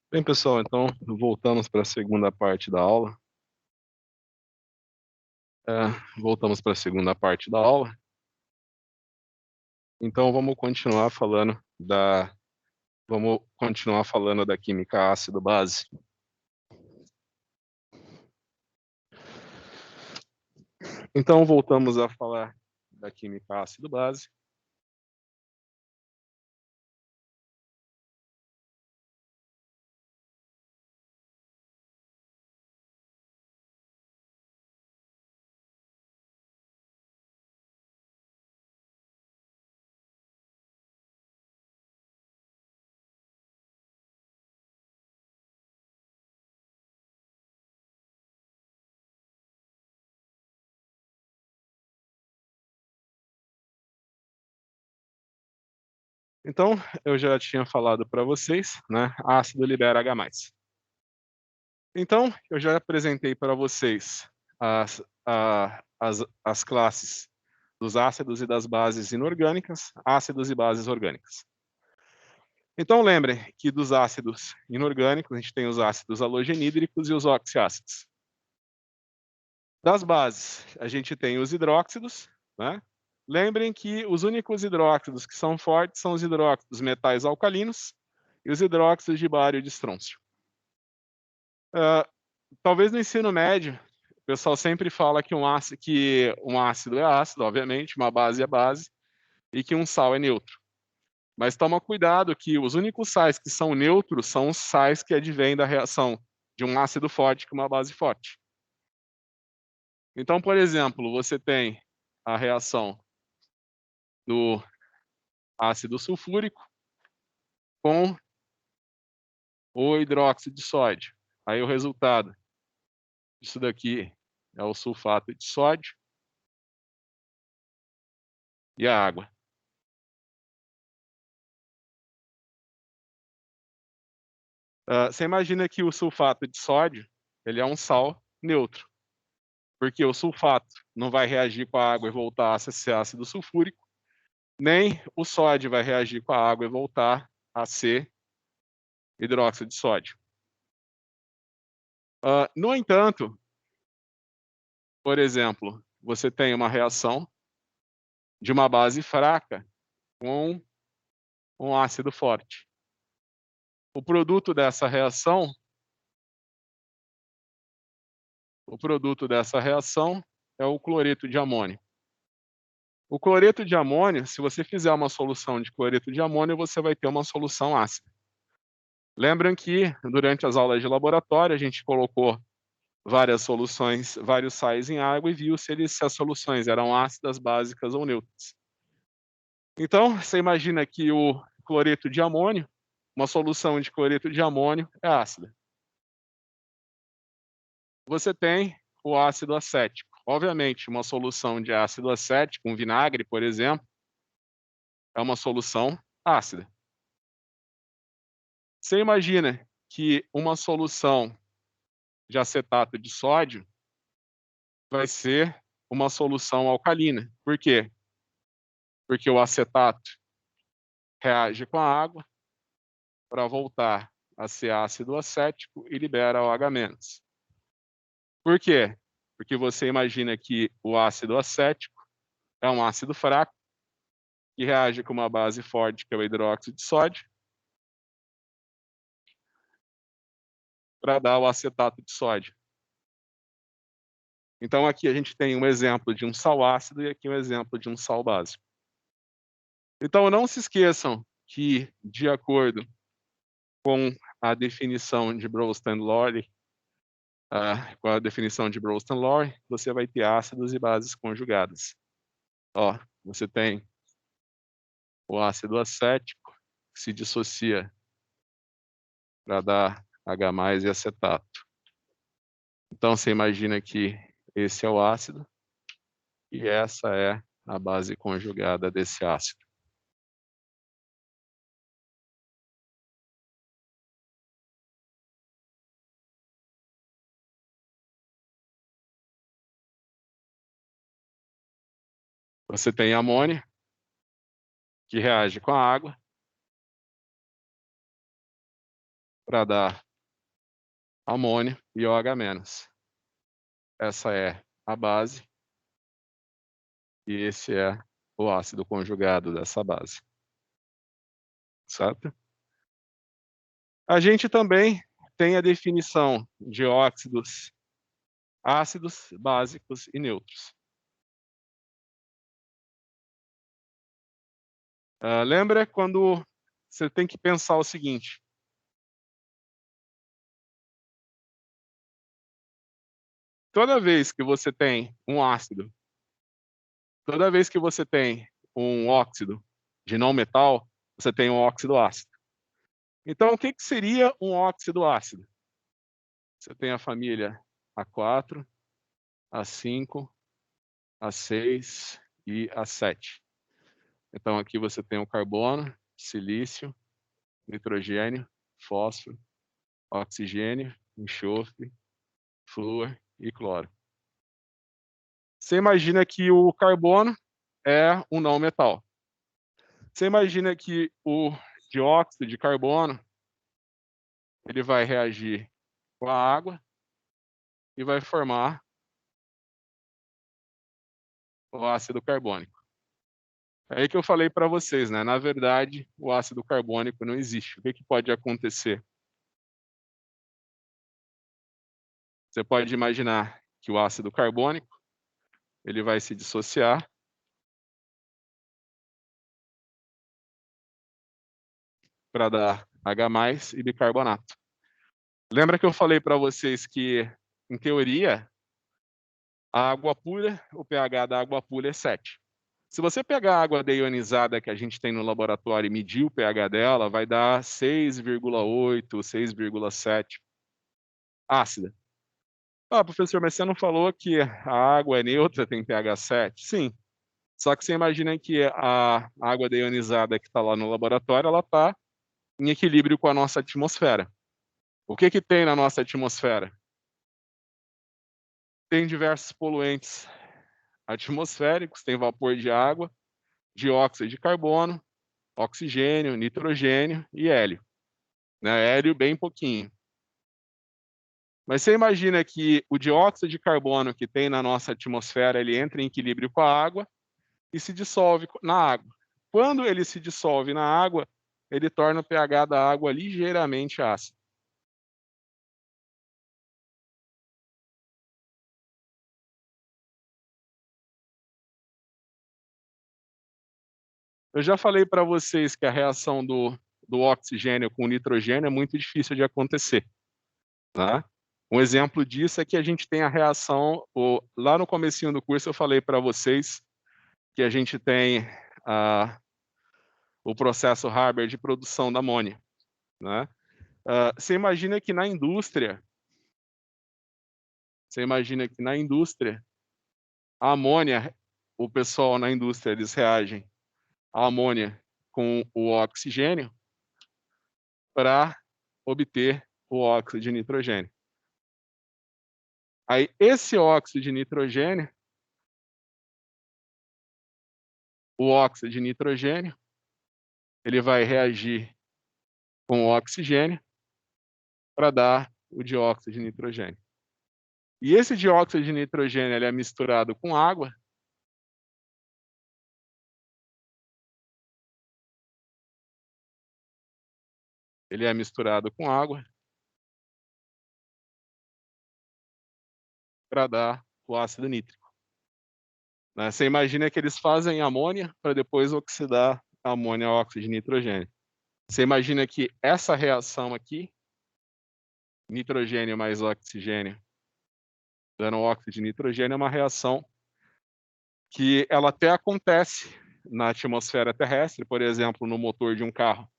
Bem, pessoal, então voltamos para a segunda parte da aula. Voltamos para a segunda parte da aula. Então vamos continuar falando da química ácido-base. Então voltamos a falar da química ácido-base. Então, eu já tinha falado para vocês, né? Ácido libera H+. Então, eu já apresentei para vocês as classes dos ácidos e das bases inorgânicas, ácidos e bases orgânicas. Então, lembrem que dos ácidos inorgânicos, a gente tem os ácidos halogenídricos e os oxiácidos. Das bases, a gente tem os hidróxidos, né? Lembrem que os únicos hidróxidos que são fortes são os hidróxidos metais alcalinos e os hidróxidos de bário e de estrôncio. Talvez no ensino médio, o pessoal sempre fala que um ácido é ácido, obviamente, uma base é base, e que um sal é neutro. Mas toma cuidado que os únicos sais que são neutros são os sais que advêm da reação de um ácido forte com uma base forte. Então, por exemplo, você tem a reação do ácido sulfúrico com o hidróxido de sódio. Aí o resultado disso daqui é o sulfato de sódio e a água. Você imagina que o sulfato de sódio ele é um sal neutro, porque o sulfato não vai reagir com a água e voltar a ser ácido sulfúrico, nem o sódio vai reagir com a água e voltar a ser hidróxido de sódio. No entanto, por exemplo, você tem uma reação de uma base fraca com um ácido forte. O produto dessa reação é o cloreto de amônio. O cloreto de amônio, se você fizer uma solução de cloreto de amônio, você vai ter uma solução ácida. Lembram que durante as aulas de laboratório a gente colocou várias soluções, vários sais em água e viu se as soluções eram ácidas, básicas ou neutras. Então, você imagina que o cloreto de amônio, uma solução de cloreto de amônio é ácida. Você tem o ácido acético. Obviamente, uma solução de ácido acético, um vinagre, por exemplo, é uma solução ácida. Você imagina que uma solução de acetato de sódio vai ser uma solução alcalina. Por quê? Porque o acetato reage com a água para voltar a ser ácido acético e libera OH-. Por quê? Porque você imagina que o ácido acético é um ácido fraco que reage com uma base forte, que é o hidróxido de sódio, para dar o acetato de sódio. Então, aqui a gente tem um exemplo de um sal ácido e aqui um exemplo de um sal básico. Então, não se esqueçam que, de acordo com a definição de Bronsted-Lowry, com a definição de Bronsted-Lowry, você vai ter ácidos e bases conjugadas. Ó, você tem o ácido acético, que se dissocia para dar H+ e acetato. Então, você imagina que esse é o ácido e essa é a base conjugada desse ácido. Você tem amônio, que reage com a água, para dar amônio e OH-. Essa é a base e esse é o ácido conjugado dessa base, certo? A gente também tem a definição de óxidos ácidos, básicos e neutros. Lembra quando você tem que pensar o seguinte: toda vez que você tem um ácido, toda vez que você tem um óxido de não metal, você tem um óxido ácido. Então, o que seria um óxido ácido? Você tem a família A4, A5, A6 e A7. Então, aqui você tem o carbono, silício, nitrogênio, fósforo, oxigênio, enxofre, flúor e cloro. Você imagina que o carbono é um não metal. Você imagina que o dióxido de carbono ele vai reagir com a água e vai formar o ácido carbônico. É aí que eu falei para vocês, né? Na verdade, o ácido carbônico não existe. O que pode acontecer? Você pode imaginar que o ácido carbônico ele vai se dissociar para dar H+ e bicarbonato. Lembra que eu falei para vocês que, em teoria, a água pura, o pH da água pura é 7. Se você pegar a água deionizada que a gente tem no laboratório e medir o pH dela, vai dar 6,8, 6,7 ácida. Ah, professor, mas você não falou que a água é neutra, tem pH 7? Sim. Só que você imagina que a água deionizada que está lá no laboratório, ela está em equilíbrio com a nossa atmosfera. O que tem na nossa atmosfera? Tem diversos poluentes atmosféricos, tem vapor de água, dióxido de carbono, oxigênio, nitrogênio e hélio. Né? Hélio bem pouquinho. Mas você imagina que o dióxido de carbono que tem na nossa atmosfera, ele entra em equilíbrio com a água e se dissolve na água. Quando ele se dissolve na água, ele torna o pH da água ligeiramente ácido. Eu já falei para vocês que a reação do oxigênio com o nitrogênio é muito difícil de acontecer. Tá? Um exemplo disso é que a gente tem a reação, lá no comecinho do curso eu falei para vocês que a gente tem o processo Haber de produção da amônia. Né? Você imagina que na indústria, a amônia, o pessoal na indústria, eles reagem a amônia com o oxigênio para obter o óxido de nitrogênio. Aí, esse óxido de nitrogênio, ele vai reagir com o oxigênio para dar o dióxido de nitrogênio. E esse dióxido de nitrogênio ele é misturado com água. Ele é misturado com água para dar o ácido nítrico. Né? Você imagina que eles fazem amônia para depois oxidar a amônia ao óxido de nitrogênio. Você imagina que essa reação aqui, nitrogênio mais oxigênio, dando óxido de nitrogênio, é uma reação que ela até acontece na atmosfera terrestre, por exemplo, no motor de um carro.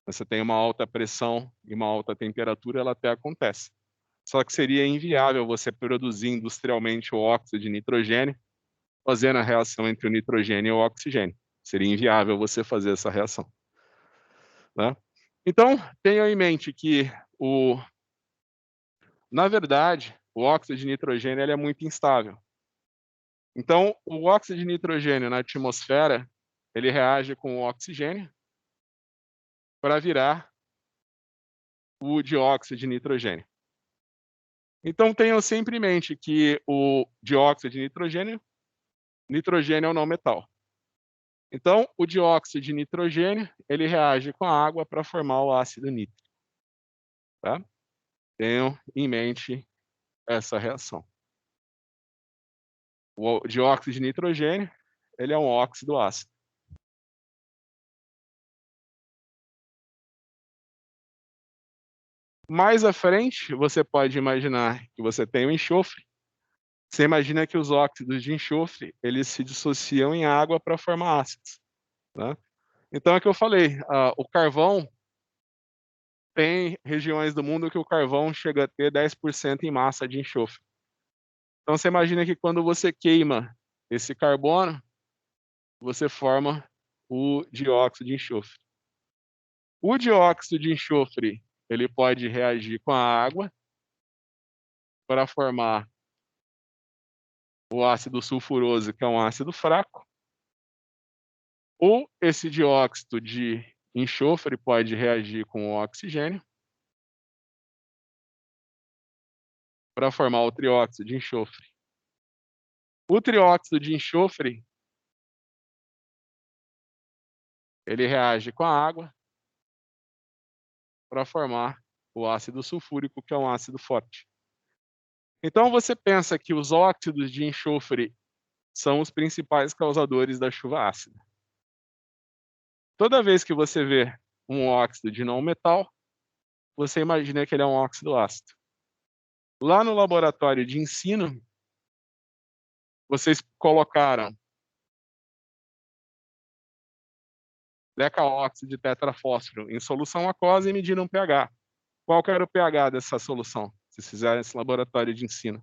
Você tem uma alta pressão e uma alta temperatura, ela até acontece. Só que seria inviável você produzir industrialmente o óxido de nitrogênio fazendo a reação entre o nitrogênio e o oxigênio. Seria inviável você fazer essa reação. Né? Então, tenha em mente que, na verdade, o óxido de nitrogênio ele é muito instável. Então, o óxido de nitrogênio na atmosfera, ele reage com o oxigênio para virar o dióxido de nitrogênio. Então tenham sempre em mente que o dióxido de nitrogênio é um não metal. Então, o dióxido de nitrogênio, ele reage com a água para formar o ácido nítrico, tá? Tenham em mente essa reação. O dióxido de nitrogênio, ele é um óxido ácido. Mais à frente, você pode imaginar que você tem o enxofre. Você imagina que os óxidos de enxofre, eles se dissociam em água para formar ácidos, né? Então é o que eu falei, o carvão tem regiões do mundo que o carvão chega a ter 10% em massa de enxofre. Então você imagina que quando você queima esse carbono, você forma o dióxido de enxofre. O dióxido de enxofre, ele pode reagir com a água para formar o ácido sulfuroso, que é um ácido fraco, ou esse dióxido de enxofre pode reagir com o oxigênio para formar o trióxido de enxofre. O trióxido de enxofre, ele reage com a água para formar o ácido sulfúrico, que é um ácido forte. Então você pensa que os óxidos de enxofre são os principais causadores da chuva ácida. Toda vez que você vê um óxido de não metal, você imagina que ele é um óxido ácido. Lá no laboratório de ensino, vocês colocaram decaóxido de tetrafósforo em solução aquosa e mediram o pH. Qual que era o pH dessa solução? Se fizeram esse laboratório de ensino.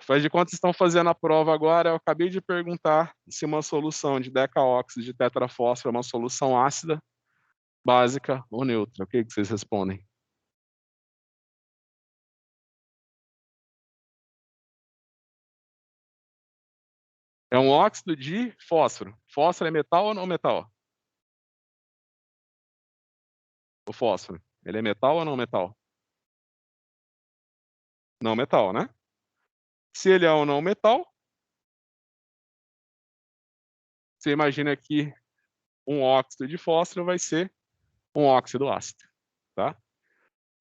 Faz de conta que estão fazendo a prova agora, eu acabei de perguntar se uma solução de decaóxido de tetrafósforo é uma solução ácida, básica ou neutra. O que vocês respondem? É um óxido de fósforo. Fósforo é metal ou não metal? O fósforo. Ele é metal ou não metal? Não metal, né? Se ele é um não metal, você imagina que um óxido de fósforo vai ser um óxido ácido, tá?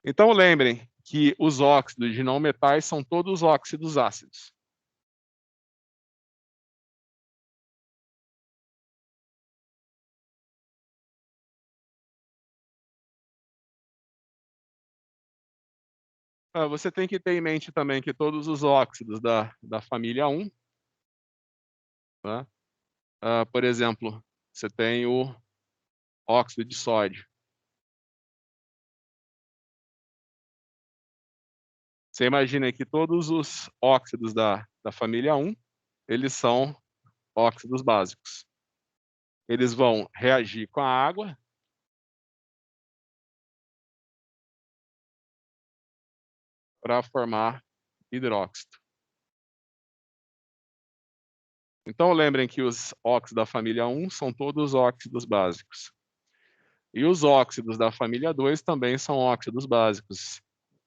Então lembrem que os óxidos de não metais são todos óxidos ácidos. Você tem que ter em mente também que todos os óxidos da família 1, tá? Por exemplo, você tem o óxido de sódio. Você imagina que todos os óxidos da família 1, eles são óxidos básicos. Eles vão reagir com a água para formar hidróxido. Então lembrem que os óxidos da família 1 são todos óxidos básicos. E os óxidos da família 2 também são óxidos básicos.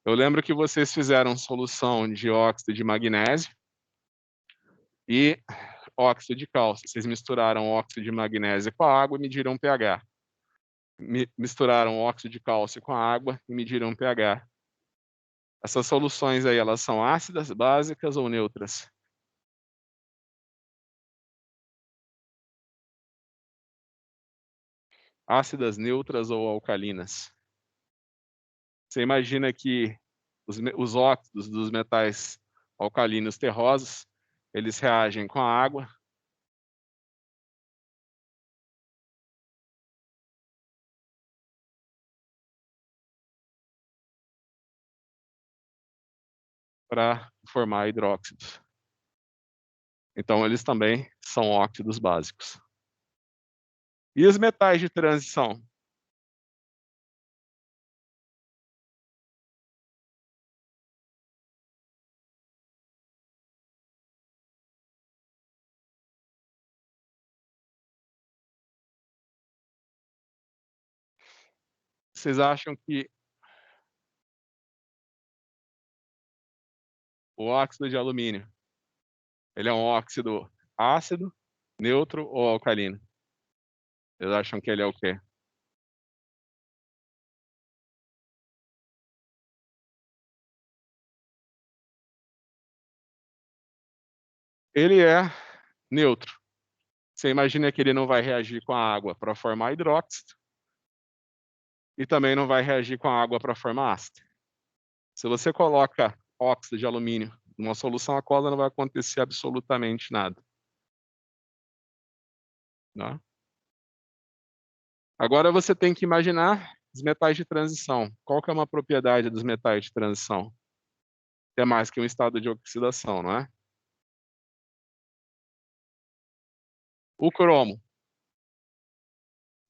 Eu lembro que vocês fizeram solução de óxido de magnésio e óxido de cálcio. Vocês misturaram óxido de magnésio com a água e mediram o pH. Misturaram óxido de cálcio com a água e mediram o pH. Essas soluções aí, elas são ácidas, básicas ou neutras? Ácidas, neutras ou alcalinas? Você imagina que os óxidos dos metais alcalinos terrosos, eles reagem com a água para formar hidróxidos. Então, eles também são óxidos básicos. E os metais de transição? Vocês acham que o óxido de alumínio, ele é um óxido ácido, neutro ou alcalino? Vocês acham que ele é o quê? Ele é neutro. Você imagina que ele não vai reagir com a água para formar hidróxido e também não vai reagir com a água para formar ácido. Se você coloca óxido de alumínio numa solução aquosa, não vai acontecer absolutamente nada. Né? Agora você tem que imaginar os metais de transição. Qual que é uma propriedade dos metais de transição? É mais que um estado de oxidação, não é? O cromo.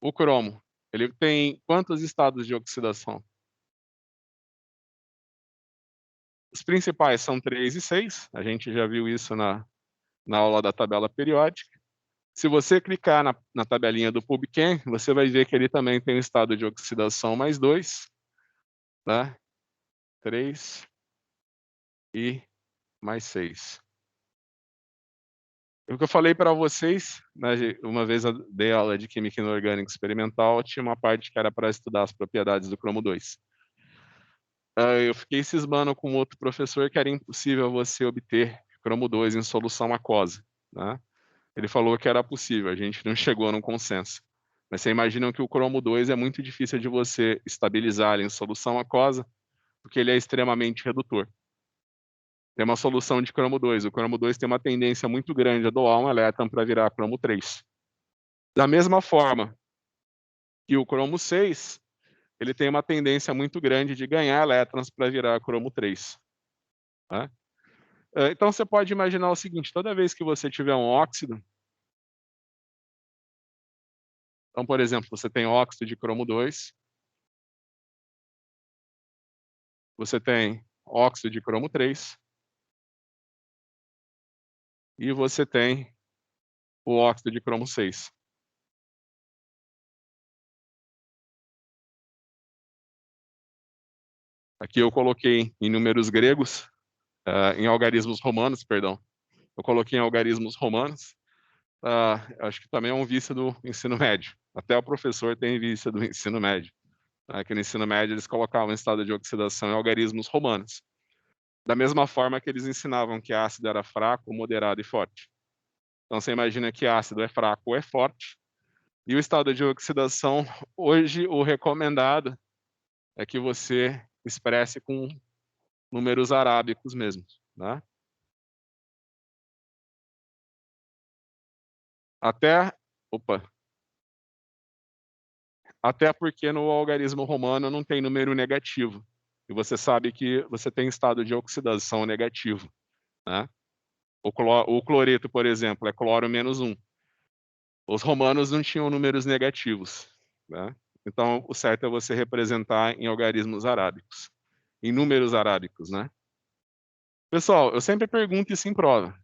O cromo. Ele tem quantos estados de oxidação? Os principais são 3 e 6. A gente já viu isso na aula da tabela periódica. Se você clicar na tabelinha do PubChem, você vai ver que ele também tem um estado de oxidação mais 2, né? 3 e mais 6. O que eu falei para vocês, né, uma vez eu dei aula de Química Inorgânica Experimental, tinha uma parte que era para estudar as propriedades do cromo 2. Eu fiquei cismando com outro professor que era impossível você obter cromo 2 em solução aquosa. Né? Ele falou que era possível, a gente não chegou num consenso. Mas você imagina que o cromo 2 é muito difícil de você estabilizar em solução aquosa, porque ele é extremamente redutor. Tem uma solução de cromo 2. O cromo 2 tem uma tendência muito grande a doar um elétron para virar cromo 3. Da mesma forma que o cromo 6, ele tem uma tendência muito grande de ganhar elétrons para virar cromo 3. Né? Então você pode imaginar o seguinte, toda vez que você tiver um óxido, então, por exemplo, você tem óxido de cromo 2, você tem óxido de cromo 3, e você tem o óxido de cromo 6. Aqui eu coloquei em números gregos, em algarismos romanos, perdão. Eu coloquei em algarismos romanos. Acho que também é um vício do ensino médio. Até o professor tem vício do ensino médio. Que no ensino médio eles colocavam em estado de oxidação em algarismos romanos. Da mesma forma que eles ensinavam que ácido era fraco, moderado e forte. Então você imagina que ácido é fraco ou é forte. E o estado de oxidação, hoje o recomendado é que você expresse com números arábicos mesmo. Né? Até, opa, até porque no algarismo romano não tem número negativo. E você sabe que você tem estado de oxidação negativo. Né? O cloreto, por exemplo, é cloro menos 1. Os romanos não tinham números negativos. Né? Então, o certo é você representar em algarismos arábicos, em números arábicos. Né? Pessoal, eu sempre pergunto isso em prova.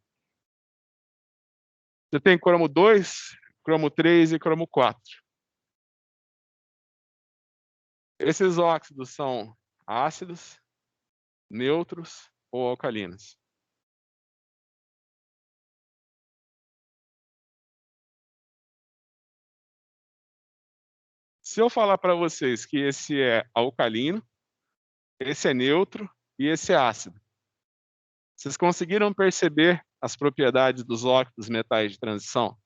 Você tem cromo 2, cromo 3 e cromo 4. Esses óxidos são ácidos, neutros ou alcalinos? Se eu falar para vocês que esse é alcalino, esse é neutro e esse é ácido, vocês conseguiram perceber as propriedades dos óxidos metais de transição?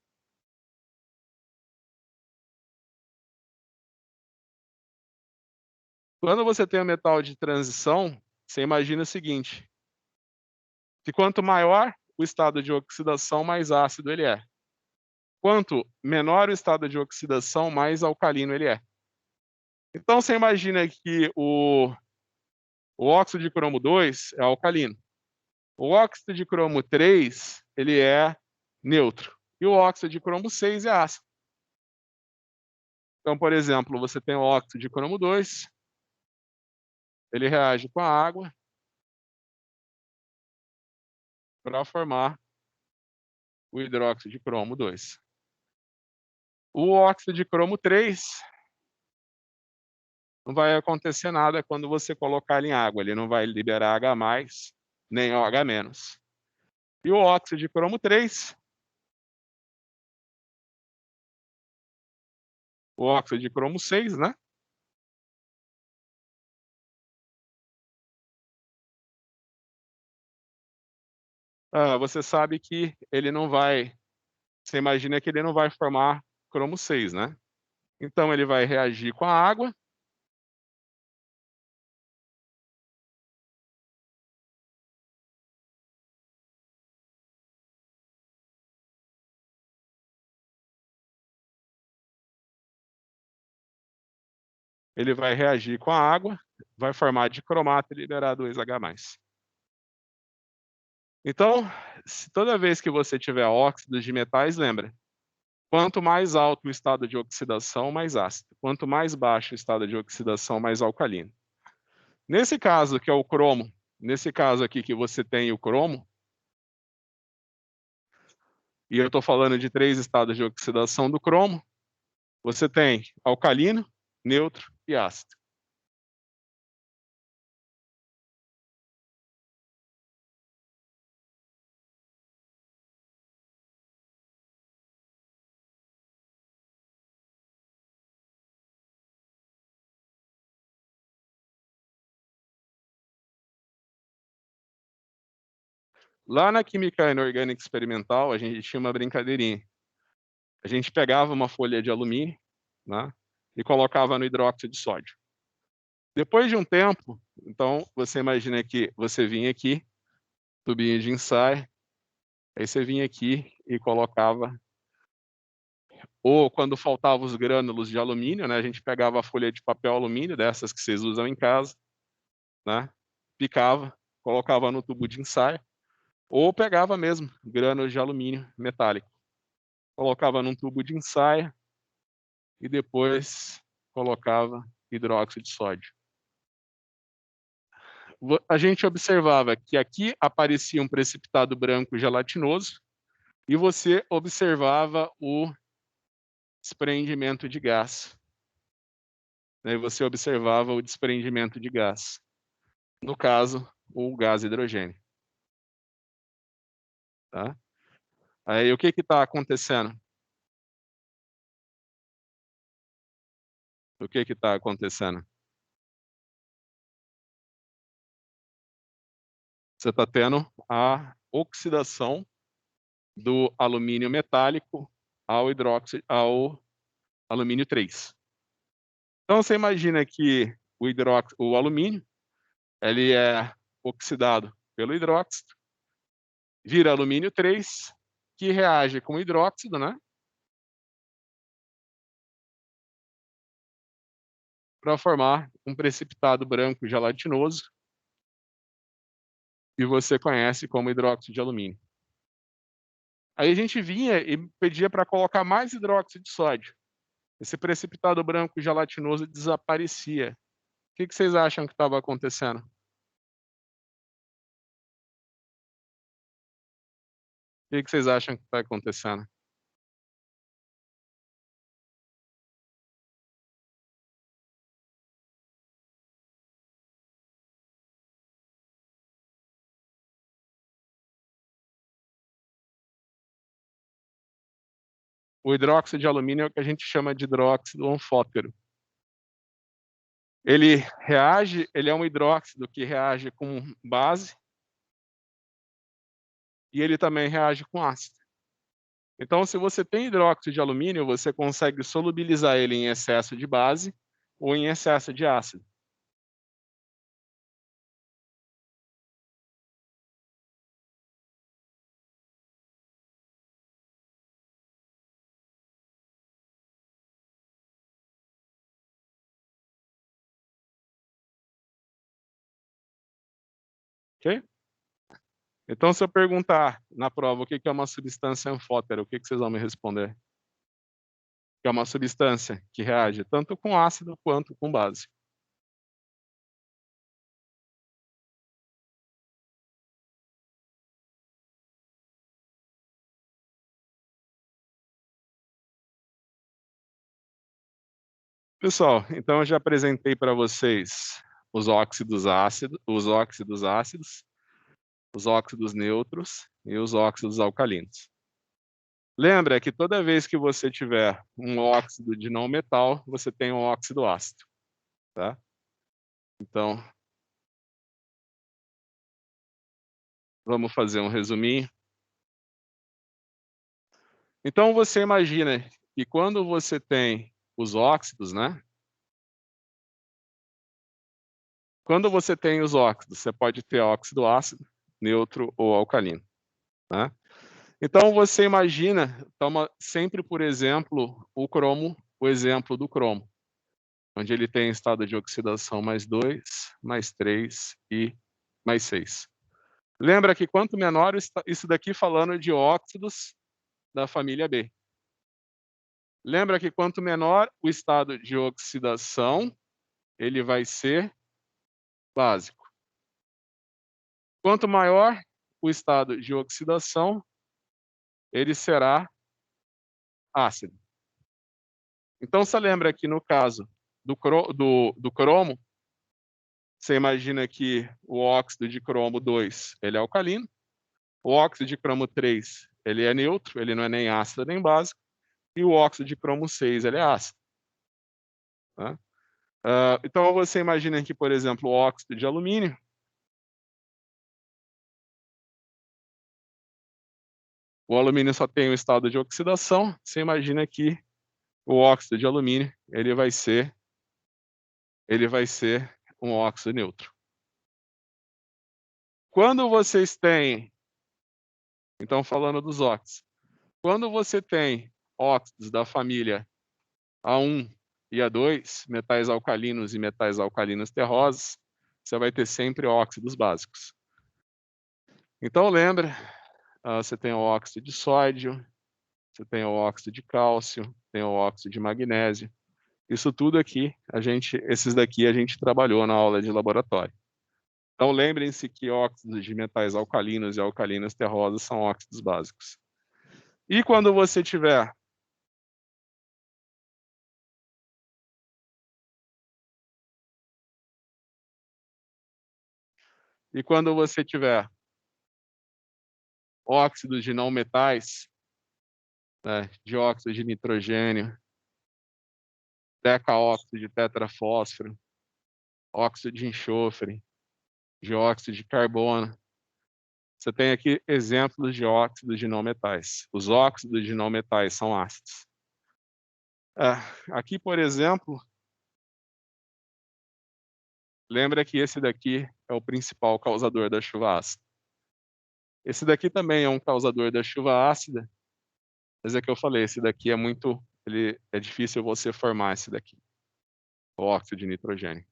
Quando você tem um metal de transição, você imagina o seguinte, que quanto maior o estado de oxidação, mais ácido ele é. Quanto menor o estado de oxidação, mais alcalino ele é. Então você imagina que o óxido de cromo 2 é alcalino. O óxido de cromo 3, ele é neutro. E o óxido de cromo 6 é ácido. Então, por exemplo, você tem o óxido de cromo 2, ele reage com a água para formar o hidróxido de cromo 2. O óxido de cromo 3, não vai acontecer nada quando você colocar ele em água, ele não vai liberar H+, nem OH-. E o óxido de cromo 3, o óxido de cromo 6, né? Você sabe que ele não vai, você imagina que ele não vai formar cromo 6, né? Então ele vai reagir com a água, vai formar dicromato e liberar 2H+. Então, se toda vez que você tiver óxidos de metais, lembra, quanto mais alto o estado de oxidação, mais ácido. Quanto mais baixo o estado de oxidação, mais alcalino. Nesse caso, que é o cromo, nesse caso aqui que você tem o cromo, e eu estou falando de 3 estados de oxidação do cromo, você tem alcalino, neutro e ácido. Lá na química inorgânica experimental, a gente tinha uma brincadeirinha. A gente pegava uma folha de alumínio, né, e colocava no hidróxido de sódio. Depois de um tempo, então, você imagina que você vinha aqui, tubinho de ensaio, aí você vinha aqui e colocava, ou quando faltavam os grânulos de alumínio, né, a gente pegava a folha de papel alumínio, dessas que vocês usam em casa, né, picava, colocava no tubo de ensaio, ou pegava mesmo grânulos de alumínio metálico, colocava num tubo de ensaio e depois colocava hidróxido de sódio. A gente observava que aqui aparecia um precipitado branco gelatinoso e você observava o desprendimento de gás. Né? Você observava o desprendimento de gás. No caso, o gás hidrogênio. Tá? Aí o que está acontecendo? O que está acontecendo? Você está tendo a oxidação do alumínio metálico ao alumínio 3. Então você imagina que o alumínio ele é oxidado pelo hidróxido, vira alumínio 3, que reage com o hidróxido, né? Para formar um precipitado branco gelatinoso, que você conhece como hidróxido de alumínio. Aí a gente vinha e pedia para colocar mais hidróxido de sódio. Esse precipitado branco gelatinoso desaparecia. O que vocês acham que estava acontecendo? O que vocês acham que está acontecendo? O hidróxido de alumínio é o que a gente chama de hidróxido anfótero. Ele é um hidróxido que reage com base e ele também reage com ácido. Então, se você tem hidróxido de alumínio, você consegue solubilizar ele em excesso de base ou em excesso de ácido. Ok? Então, se eu perguntar na prova o que é uma substância anfótera, o que vocês vão me responder? Que é uma substância que reage tanto com ácido quanto com base. Pessoal, então eu já apresentei para vocês os óxidos ácidos, os óxidos neutros e os óxidos alcalinos. Lembra que toda vez que você tiver um óxido de não metal, você tem um óxido ácido, tá? Então, vamos fazer um resuminho. Então, você imagina que quando você tem os óxidos, né? Quando você tem os óxidos, você pode ter óxido ácido, neutro ou alcalino, né? Então, você imagina, toma sempre, por exemplo, o cromo, o exemplo do cromo, onde ele tem estado de oxidação +2, +3 e +6. Lembra que quanto menor isso daqui falando de óxidos da família B. Lembra que quanto menor o estado de oxidação, ele vai ser básico. Quanto maior o estado de oxidação, ele será ácido. Então, você lembra que no caso do cromo, você imagina que o óxido de cromo 2, ele é alcalino, o óxido de cromo 3, ele é neutro, ele não é nem ácido nem básico, e o óxido de cromo 6, ele é ácido. Tá? Então, você imagina que, por exemplo, o óxido de alumínio, o alumínio só tem o estado de oxidação, você imagina que o óxido de alumínio, ele vai ser um óxido neutro. Quando vocês têm, então falando dos óxidos, quando você tem óxidos da família A1 e A2, metais alcalinos e metais alcalinos terrosos, você vai ter sempre óxidos básicos. Então lembra, você tem o óxido de sódio, você tem o óxido de cálcio, tem o óxido de magnésio. Isso tudo aqui, esses daqui a gente trabalhou na aula de laboratório. Então lembrem-se que óxidos de metais alcalinos e alcalinos terrosos são óxidos básicos. E quando você tiver óxidos de não metais, né, dióxido de nitrogênio, decaóxido de tetrafósforo, óxido de enxofre, dióxido de carbono. Você tem aqui exemplos de óxidos de não metais. Os óxidos de não metais são ácidos. Aqui, por exemplo, lembra que esse daqui é o principal causador da chuva ácida. Esse daqui também é um causador da chuva ácida, mas é que eu falei, esse daqui é difícil você formar esse daqui, o óxido de nitrogênio.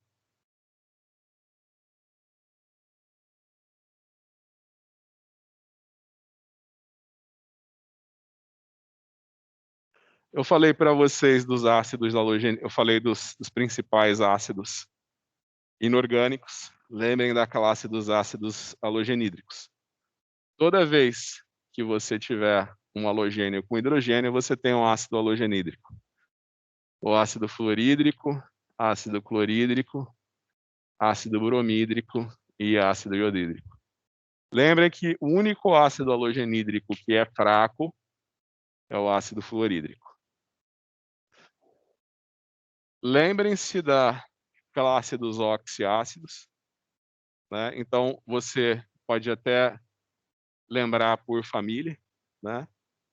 Eu falei para vocês dos ácidos halogênicos, eu falei dos principais ácidos inorgânicos. Lembrem da classe dos ácidos halogenídricos. Toda vez que você tiver um halogênio com hidrogênio, você tem um ácido halogenídrico. O ácido fluorídrico, ácido clorídrico, ácido bromídrico e ácido iodídrico. Lembrem que o único ácido halogenídrico que é fraco é o ácido fluorídrico. Lembrem-se da classe dos oxiácidos, né? Então, você pode até lembrar por família, né?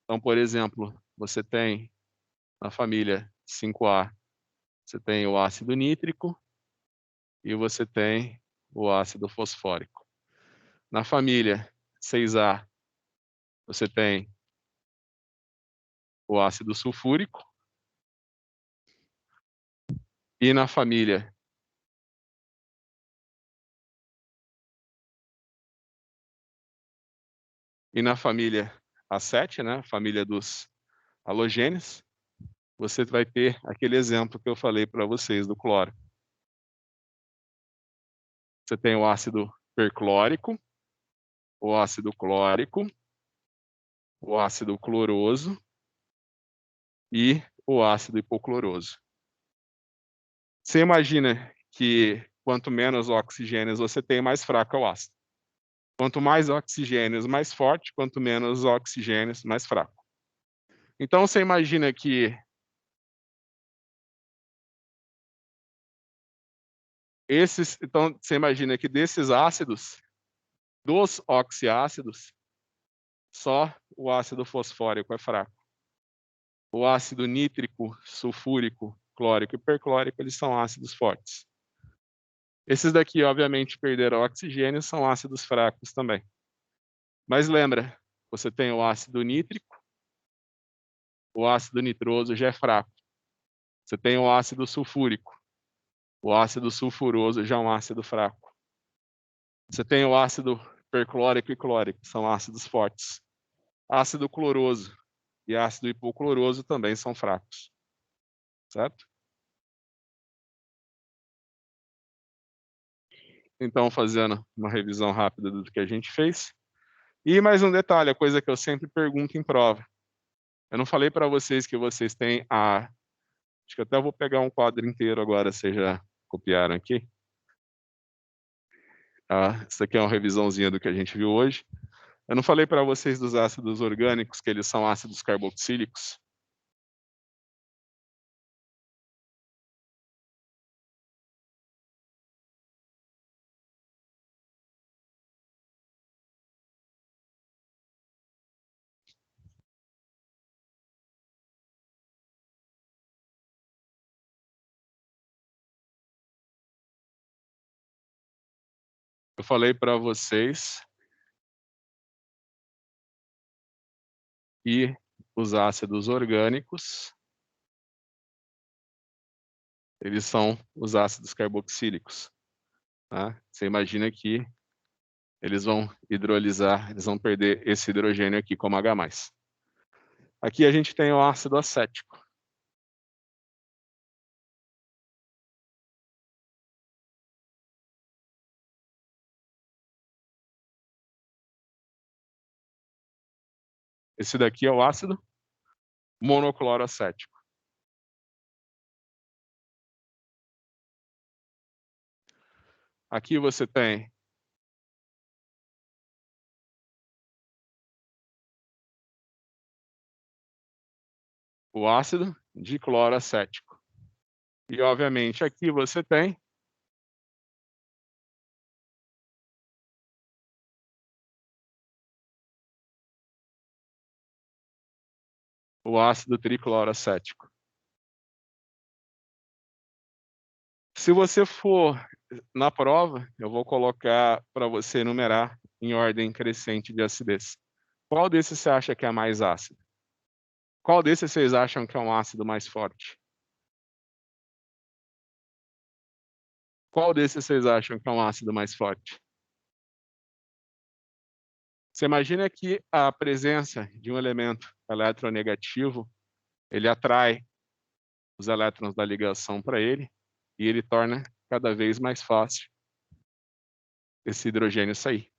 Então, por exemplo, você tem na família 5A, você tem o ácido nítrico e você tem o ácido fosfórico. Na família 6A, você tem o ácido sulfúrico e na família A7, né, família dos halogênios, você vai ter aquele exemplo que eu falei para vocês do cloro. Você tem o ácido perclórico, o ácido clórico, o ácido cloroso e o ácido hipocloroso. Você imagina que quanto menos oxigênios você tem, mais fraco é o ácido. Quanto mais oxigênios, mais forte, quanto menos oxigênios, mais fraco. Então você imagina que desses ácidos, dos oxiácidos, só o ácido fosfórico é fraco. O ácido nítrico, sulfúrico, clórico e perclórico, eles são ácidos fortes. Esses daqui, obviamente, perderam oxigênio, são ácidos fracos também. Mas lembra, você tem o ácido nítrico, o ácido nitroso já é fraco. Você tem o ácido sulfúrico, o ácido sulfuroso já é um ácido fraco. Você tem o ácido perclórico e clórico, são ácidos fortes. Ácido cloroso e ácido hipocloroso também são fracos, certo? Então, fazendo uma revisão rápida do que a gente fez. E mais um detalhe, a coisa que eu sempre pergunto em prova. Eu não falei para vocês que vocês têm a... Acho que até vou pegar um quadro inteiro agora, vocês já copiaram aqui. Isso aqui é uma revisãozinha do que a gente viu hoje. Eu não falei para vocês dos ácidos orgânicos, que eles são ácidos carboxílicos. Eu falei para vocês que os ácidos orgânicos, eles são os ácidos carboxílicos. Tá? Você imagina que eles vão hidrolisar, eles vão perder esse hidrogênio aqui como H+. Aqui a gente tem o ácido acético. Esse daqui é o ácido monocloroacético. Aqui você tem o ácido dicloroacético. E, obviamente, aqui você tem o ácido tricloroacético. Se você for na prova, eu vou colocar para você enumerar em ordem crescente de acidez. Qual desses você acha que é mais ácido? Qual desses vocês acham que é um ácido mais forte? Qual desses vocês acham que é um ácido mais forte? Você imagina que a presença de um elemento eletronegativo, ele atrai os elétrons da ligação para ele e ele torna cada vez mais fácil esse hidrogênio sair.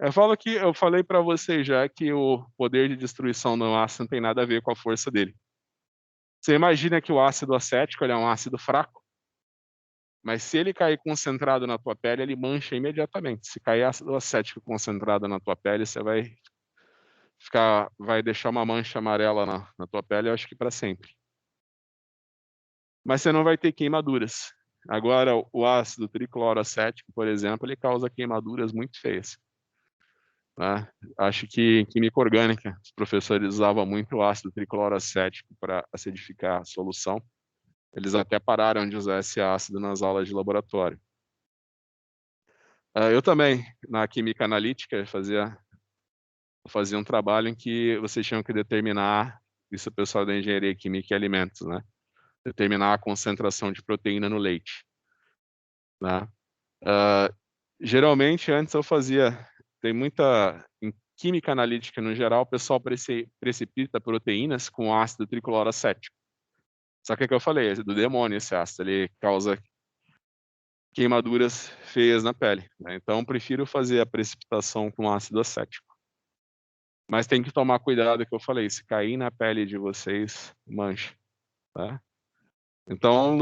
Eu falei para vocês já que o poder de destruição do ácido não tem nada a ver com a força dele. Você imagina que o ácido acético ele é um ácido fraco, mas se ele cair concentrado na tua pele, ele mancha imediatamente. Se cair ácido acético concentrado na tua pele, você vai deixar uma mancha amarela na tua pele, eu acho que para sempre. Mas você não vai ter queimaduras. Agora, o ácido tricloroacético, por exemplo, ele causa queimaduras muito feias. Né? Acho que em química orgânica, os professores usavam muito o ácido tricloroacético para acidificar a solução. Eles até pararam de usar esse ácido nas aulas de laboratório. Eu também, na química analítica, fazia um trabalho em que vocês tinham que determinar, isso é o pessoal da engenharia química e alimentos, né? Determinar a concentração de proteína no leite. Né? Geralmente, antes eu tem muita, em química analítica no geral, o pessoal precipita proteínas com ácido tricloroacético. Só que é o que eu falei, é do demônio esse ácido, ele causa queimaduras feias na pele. Né? Então, prefiro fazer a precipitação com ácido acético. Mas tem que tomar cuidado, que eu falei, se cair na pele de vocês, mancha. Tá? Então,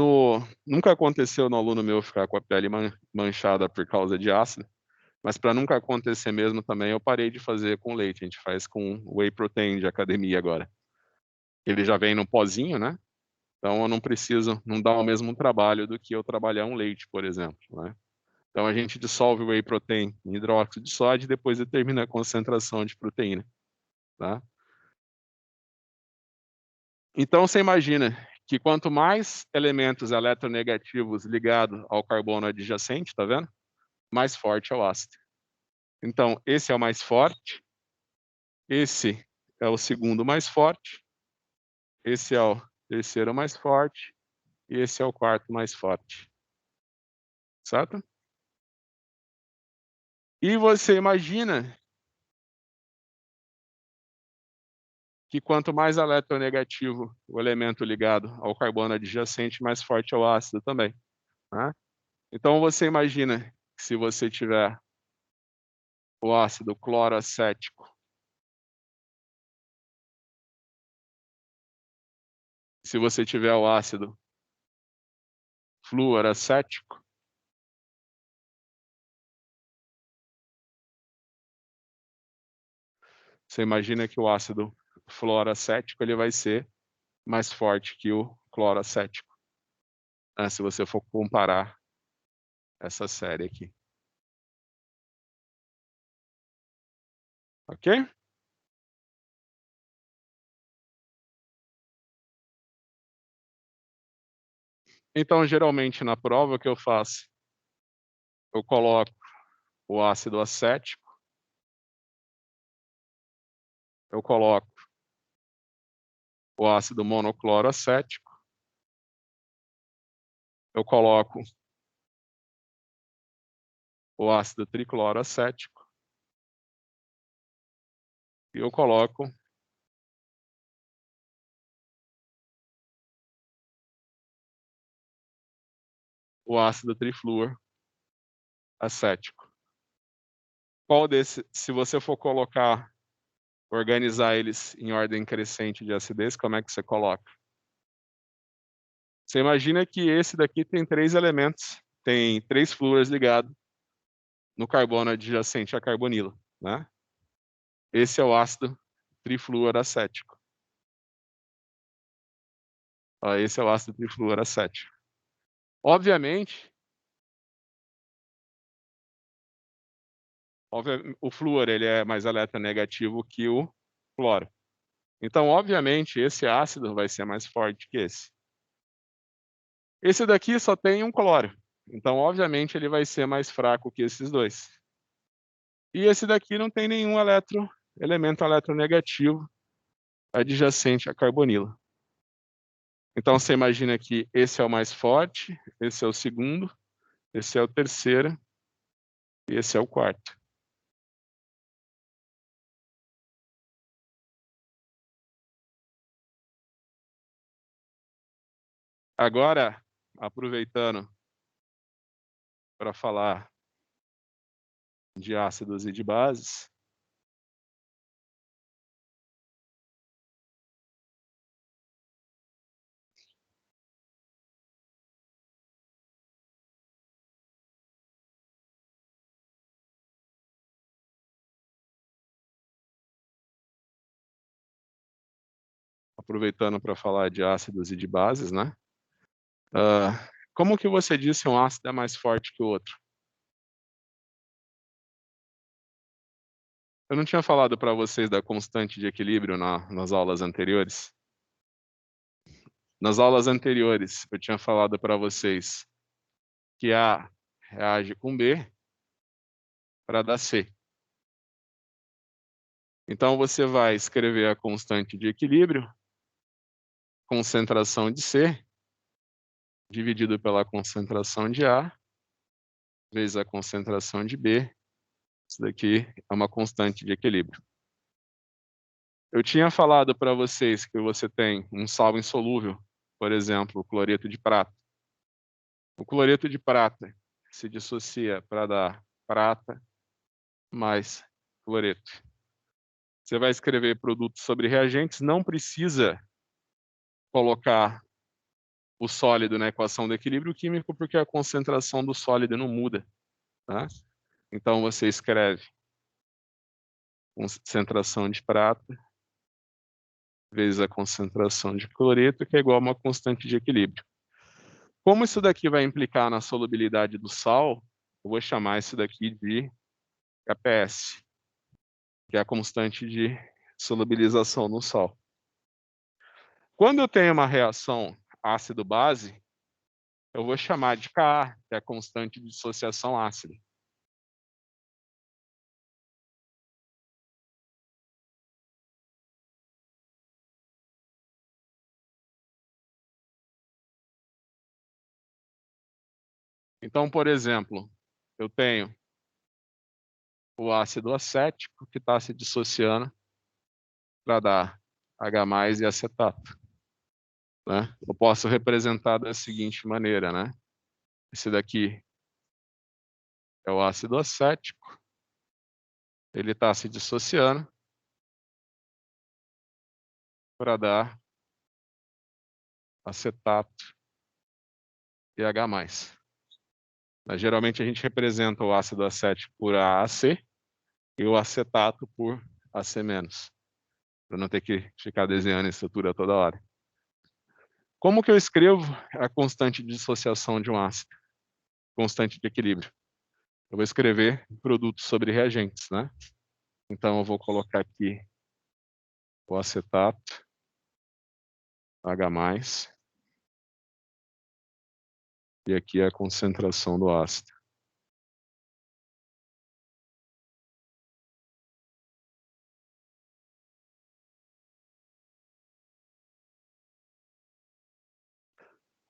nunca aconteceu no aluno meu ficar com a pele manchada por causa de ácido, mas para nunca acontecer mesmo também, eu parei de fazer com leite. A gente faz com whey protein de academia agora. Ele já vem no pozinho, né? Então eu não preciso, não dá o mesmo trabalho do que eu trabalhar um leite, por exemplo, né? Então a gente dissolve o whey protein em hidróxido de sódio e depois determina a concentração de proteína, tá? Então você imagina que quanto mais elementos eletronegativos ligados ao carbono adjacente, tá vendo? Mais forte é o ácido. Então esse é o mais forte, esse é o segundo mais forte, esse é o terceiro mais forte e esse é o quarto mais forte, certo? E você imagina que quanto mais eletronegativo o elemento ligado ao carbono adjacente, mais forte é o ácido também, né? Então você imagina que se você tiver o ácido cloroacético, se você tiver o ácido fluoracético, você imagina que o ácido fluoracético ele vai ser mais forte que o cloroacético, né? Se você for comparar essa série aqui, ok? Então, geralmente na prova o que eu faço, eu coloco o ácido acético, eu coloco o ácido monocloroacético, eu coloco o ácido tricloroacético e eu coloco o ácido trifluoracético. Qual desse, se você for colocar, organizar eles em ordem crescente de acidez, como é que você coloca? Você imagina que esse daqui tem 3 elementos, tem 3 fluoros ligados no carbono adjacente à carbonila, né? Esse é o ácido trifluoracético. Ó, esse é o ácido trifluoracético. Obviamente, o flúor ele é mais eletronegativo que o cloro. Então, obviamente, esse ácido vai ser mais forte que esse. Esse daqui só tem um cloro. Então, obviamente, ele vai ser mais fraco que esses dois. E esse daqui não tem nenhum elemento eletronegativo adjacente à carbonila. Então, você imagina que esse é o mais forte, esse é o segundo, esse é o terceiro e esse é o quarto. Agora, aproveitando para falar de ácidos e de bases, e de bases, né? Como que você disse um ácido é mais forte que o outro? Eu não tinha falado para vocês da constante de equilíbrio nas aulas anteriores? Nas aulas anteriores, eu tinha falado para vocês que A reage com B para dar C. Então, você vai escrever a constante de equilíbrio, concentração de C, dividido pela concentração de A, vezes a concentração de B. Isso daqui é uma constante de equilíbrio. Eu tinha falado para vocês que você tem um sal insolúvel, por exemplo, o cloreto de prata. O cloreto de prata se dissocia para dar prata mais cloreto. Você vai escrever produtos sobre reagentes, não precisa colocar o sólido na equação do equilíbrio químico, porque a concentração do sólido não muda, tá? Então, você escreve concentração de prata vezes a concentração de cloreto, que é igual a uma constante de equilíbrio. Como isso daqui vai implicar na solubilidade do sal, eu vou chamar isso daqui de KPS, que é a constante de solubilização no sal. Quando eu tenho uma reação ácido-base, eu vou chamar de Ka, que é a constante de dissociação ácida. Então, por exemplo, eu tenho o ácido acético que está se dissociando para dar H+ e acetato, né? Eu posso representar da seguinte maneira, né? Esse daqui é o ácido acético, ele está se dissociando para dar acetato e H+. Mas, geralmente a gente representa o ácido acético por AAC e o acetato por AC-, para não ter que ficar desenhando a estrutura toda hora. Como que eu escrevo a constante de dissociação de um ácido? Constante de equilíbrio. Eu vou escrever produtos sobre reagentes, né? Então, eu vou colocar aqui o acetato, H+, e aqui a concentração do ácido.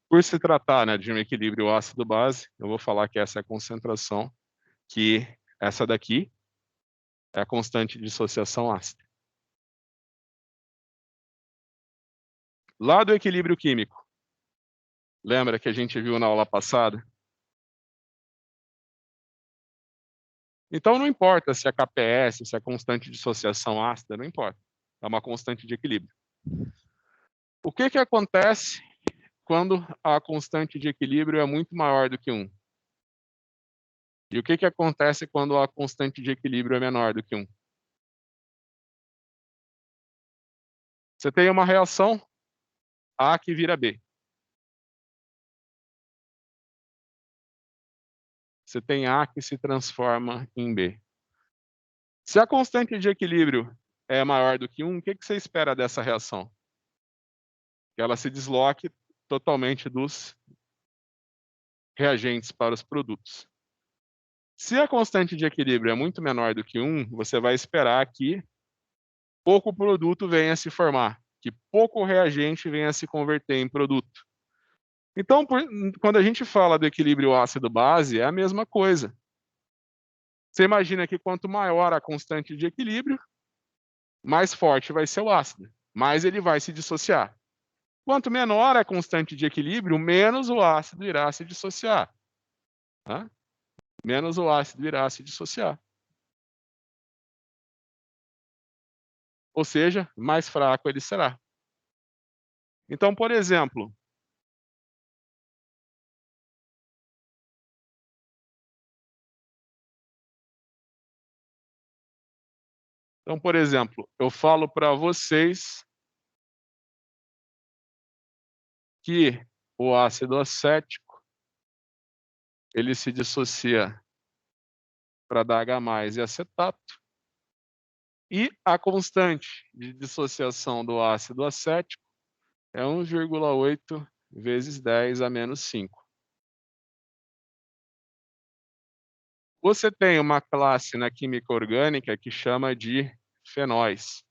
Por se tratar, né, de um equilíbrio ácido-base, eu vou falar que essa é a concentração, que essa daqui é a constante de dissociação ácida. Lá do equilíbrio químico, lembra que a gente viu na aula passada? Então, não importa se é KPS, se é constante de dissociação ácida, não importa. É uma constante de equilíbrio. O que que acontece quando a constante de equilíbrio é muito maior do que 1? E o que que acontece quando a constante de equilíbrio é menor do que 1? Você tem uma reação A que vira B. Você tem A que se transforma em B. Se a constante de equilíbrio é maior do que 1, o que que você espera dessa reação? Que ela se desloque totalmente dos reagentes para os produtos. Se a constante de equilíbrio é muito menor do que 1, você vai esperar que pouco produto venha a se formar, que pouco reagente venha a se converter em produto. Então, quando a gente fala do equilíbrio ácido-base, é a mesma coisa. Você imagina que quanto maior a constante de equilíbrio, mais forte vai ser o ácido, mais ele vai se dissociar. Quanto menor a constante de equilíbrio, menos o ácido irá se dissociar. Tá? Menos o ácido irá se dissociar. Ou seja, mais fraco ele será. Então, por exemplo, eu falo para vocês que o ácido acético ele se dissocia para dar H+ e acetato, e a constante de dissociação do ácido acético é 1,8 vezes 10⁻⁵. Você tem uma classe na química orgânica que chama de fenóis.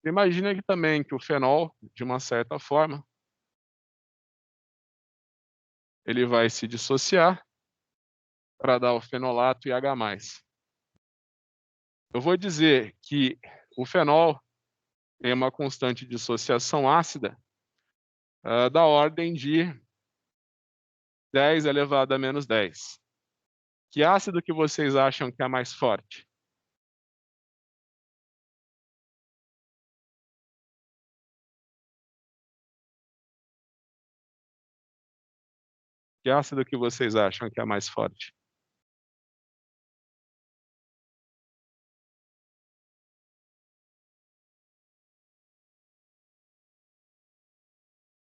Imagina que também que o fenol, de uma certa forma, ele vai se dissociar para dar o fenolato e H+. Eu vou dizer que o fenol tem uma constante de dissociação ácida da ordem de 10⁻⁻10. Que ácido que vocês acham que é mais forte? Que ácido que vocês acham que é mais forte?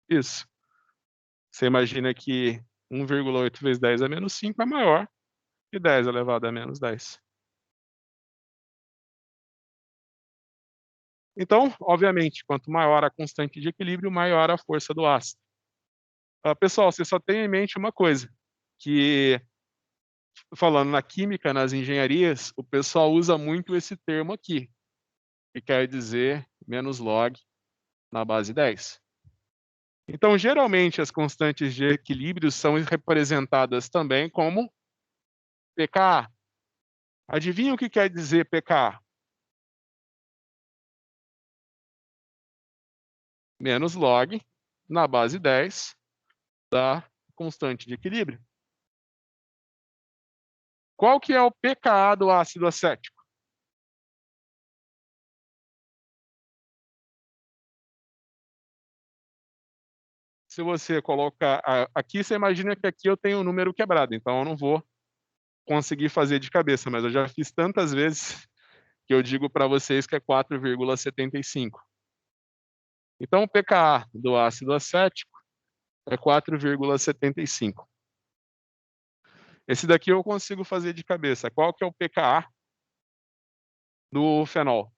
Isso. Você imagina que 1,8 vezes 10 a menos 5 é maior que 10 elevado a menos 10. Então, obviamente, quanto maior a constante de equilíbrio, maior a força do ácido. Pessoal, você só tenha em mente uma coisa, que falando na química, nas engenharias, o pessoal usa muito esse termo aqui, que quer dizer menos log na base 10. Então, geralmente, as constantes de equilíbrio são representadas também como pKa. Adivinha o que quer dizer pKa? Menos log na base 10 da constante de equilíbrio. Qual que é o pKa do ácido acético? Se você colocar aqui, você imagina que aqui eu tenho um número quebrado, então eu não vou conseguir fazer de cabeça, mas eu já fiz tantas vezes que eu digo para vocês que é 4,75. Então o pKa do ácido acético é 4,75. Esse daqui eu consigo fazer de cabeça. Qual que é o pKa do fenol?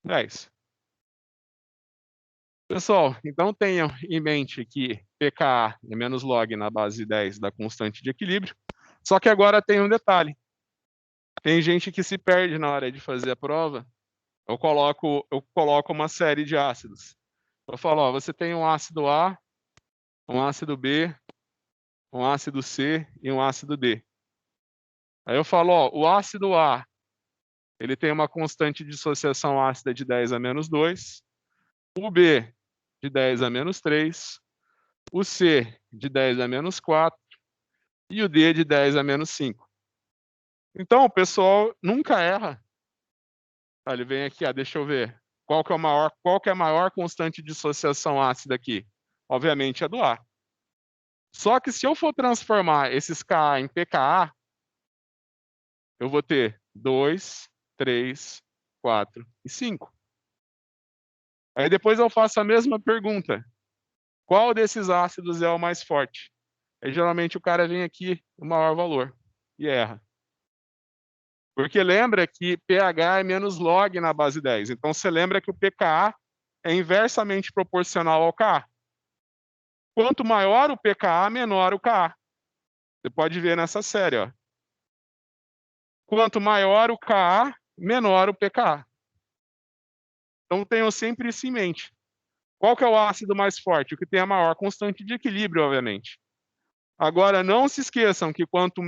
10. Pessoal, então tenham em mente que pKa é menos log na base 10 da constante de equilíbrio. Só que agora tem um detalhe. Tem gente que se perde na hora de fazer a prova. Eu coloco uma série de ácidos. Eu falo, ó, você tem um ácido A, um ácido B, um ácido C e um ácido D. Aí eu falo, ó, o ácido A, ele tem uma constante de dissociação ácida de 10 a menos 2, o B de 10 a menos 3, o C de 10 a menos 4 e o D de 10 a menos 5. Então, o pessoal nunca erra. Ele vem aqui, deixa eu ver. Qual que é a maior constante de dissociação ácida aqui? Obviamente é do A. Só que se eu for transformar esses Ka em pKa, eu vou ter 2, 3, 4 e 5. Aí depois eu faço a mesma pergunta. Qual desses ácidos é o mais forte? Aí geralmente o cara vem aqui, o maior valor, e erra. Porque lembra que pH é menos log na base 10. Então você lembra que o pKa é inversamente proporcional ao Ka. Quanto maior o pKa, menor o Ka. Você pode ver nessa série, ó. Quanto maior o Ka, menor o pKa. Então tenham sempre isso em mente. Qual que é o ácido mais forte? O que tem a maior constante de equilíbrio, obviamente. Agora, não se esqueçam que quanto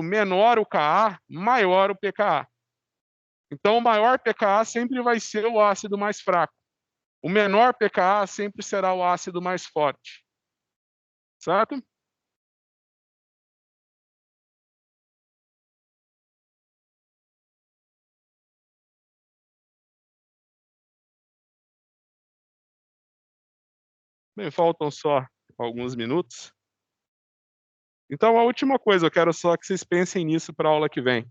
menor o Ka, maior o pKa. Então, o maior pKa sempre vai ser o ácido mais fraco. O menor pKa sempre será o ácido mais forte. Certo? Bem, faltam só alguns minutos. Então, a última coisa, eu quero só que vocês pensem nisso para a aula que vem.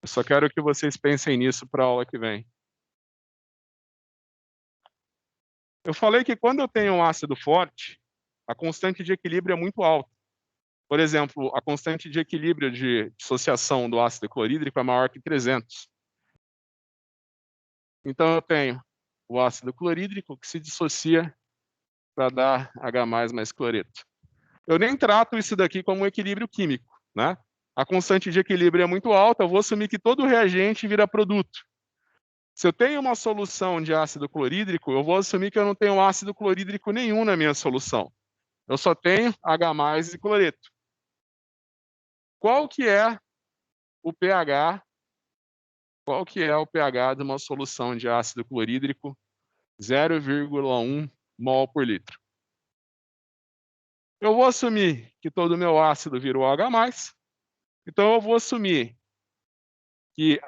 Eu só quero que vocês pensem nisso para a aula que vem. Eu falei que quando eu tenho um ácido forte, a constante de equilíbrio é muito alta. Por exemplo, a constante de equilíbrio de dissociação do ácido clorídrico é maior que 300. Então eu tenho o ácido clorídrico que se dissocia para dar H+, mais cloreto. Eu nem trato isso daqui como um equilíbrio químico, né? A constante de equilíbrio é muito alta, eu vou assumir que todo reagente vira produto. Se eu tenho uma solução de ácido clorídrico, eu vou assumir que eu não tenho ácido clorídrico nenhum na minha solução. Eu só tenho H+ e cloreto. Qual que é o pH? Qual que é o pH de uma solução de ácido clorídrico 0,1 mol por litro? Eu vou assumir que todo o meu ácido virou H+, então eu vou assumir que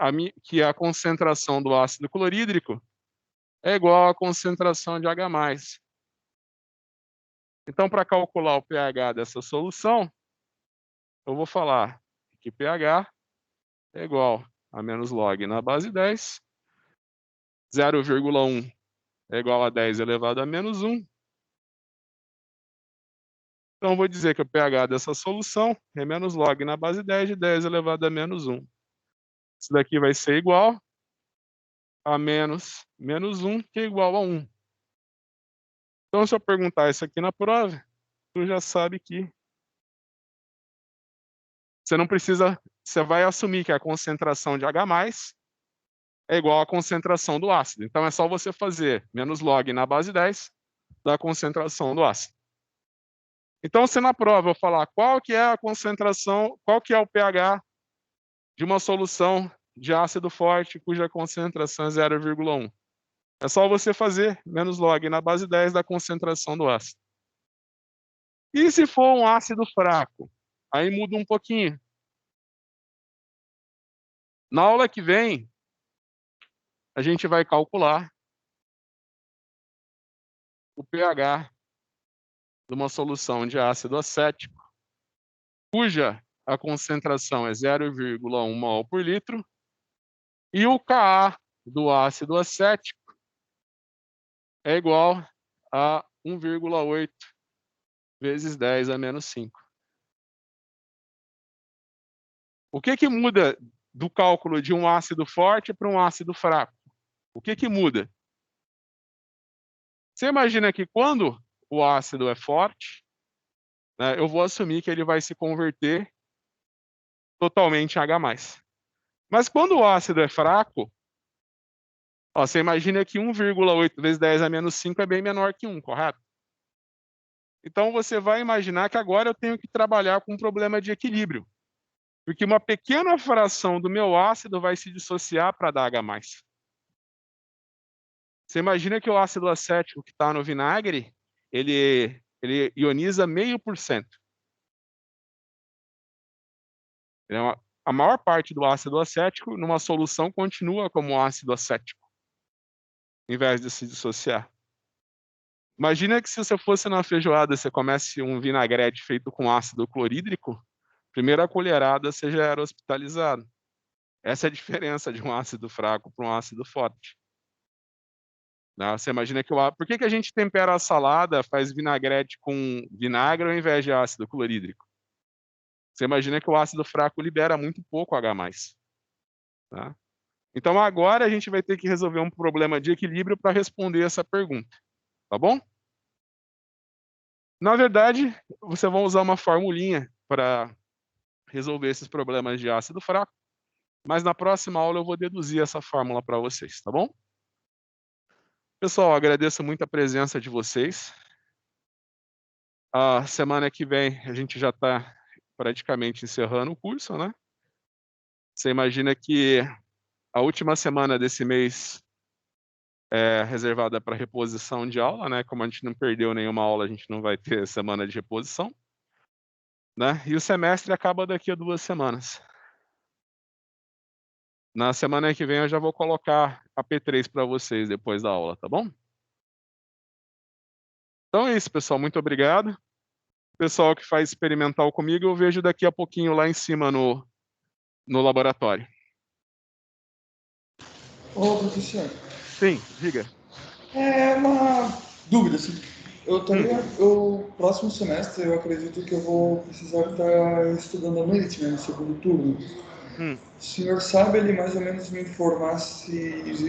a concentração do ácido clorídrico é igual à concentração de H+. Então, para calcular o pH dessa solução, eu vou falar que pH é igual a menos log na base 10, 0,1 é igual a 10 elevado a menos 1. Então, eu vou dizer que o pH dessa solução é menos log na base 10 de 10 elevado a menos 1. Isso daqui vai ser igual a menos 1, que é igual a 1. Então, se eu perguntar isso aqui na prova, tu já sabe que você não precisa, você vai assumir que a concentração de H+ é igual à concentração do ácido. Então, é só você fazer menos log na base 10 da concentração do ácido. Então, se na prova eu falar qual que é a concentração, qual que é o pH de uma solução de ácido forte cuja concentração é 0,1, é só você fazer menos log na base 10 da concentração do ácido. E se for um ácido fraco? Aí muda um pouquinho. Na aula que vem, a gente vai calcular o pH de uma solução de ácido acético, cuja a concentração é 0,1 mol por litro, e o Ka do ácido acético é igual a 1,8 vezes 10 a menos 5. O que muda do cálculo de um ácido forte para um ácido fraco? O que muda? Você imagina que quando o ácido é forte, né, eu vou assumir que ele vai se converter totalmente em H+. Mas quando o ácido é fraco, ó, você imagina que 1,8 vezes 10 a menos 5 é bem menor que 1, correto? Então você vai imaginar que agora eu tenho que trabalhar com um problema de equilíbrio, porque uma pequena fração do meu ácido vai se dissociar para dar H+. Você imagina que o ácido acético que está no vinagre, ele ioniza 0,5%. A maior parte do ácido acético, numa solução, continua como ácido acético, em vez de se dissociar. Imagina que se você fosse na feijoada, você comesse um vinagrete feito com ácido clorídrico, primeira colherada você já era hospitalizado. Essa é a diferença de um ácido fraco para um ácido forte. Você imagina que por que a gente tempera a salada, faz vinagrete com vinagre ao invés de ácido clorídrico? Você imagina que o ácido fraco libera muito pouco H+. Tá? Então agora a gente vai ter que resolver um problema de equilíbrio para responder essa pergunta. Tá bom? Na verdade, você vai usar uma formulinha para resolver esses problemas de ácido fraco, mas na próxima aula eu vou deduzir essa fórmula para vocês, tá bom? Pessoal, agradeço muito a presença de vocês. A semana que vem a gente já está praticamente encerrando o curso, né? Você imagina que a última semana desse mês é reservada para reposição de aula, né? Como a gente não perdeu nenhuma aula, a gente não vai ter semana de reposição, né? E o semestre acaba daqui a 2 semanas. Na semana que vem eu já vou colocar a P3 para vocês depois da aula, tá bom? Então é isso, pessoal. Muito obrigado. Pessoal que faz experimental comigo, eu vejo daqui a pouquinho lá em cima no laboratório. Ô, professor. Sim, diga. É uma dúvida, assim. Próximo semestre, eu acredito que eu vou precisar estar estudando à noite, né, no segundo turno. O senhor sabe ali mais ou menos me informar se existe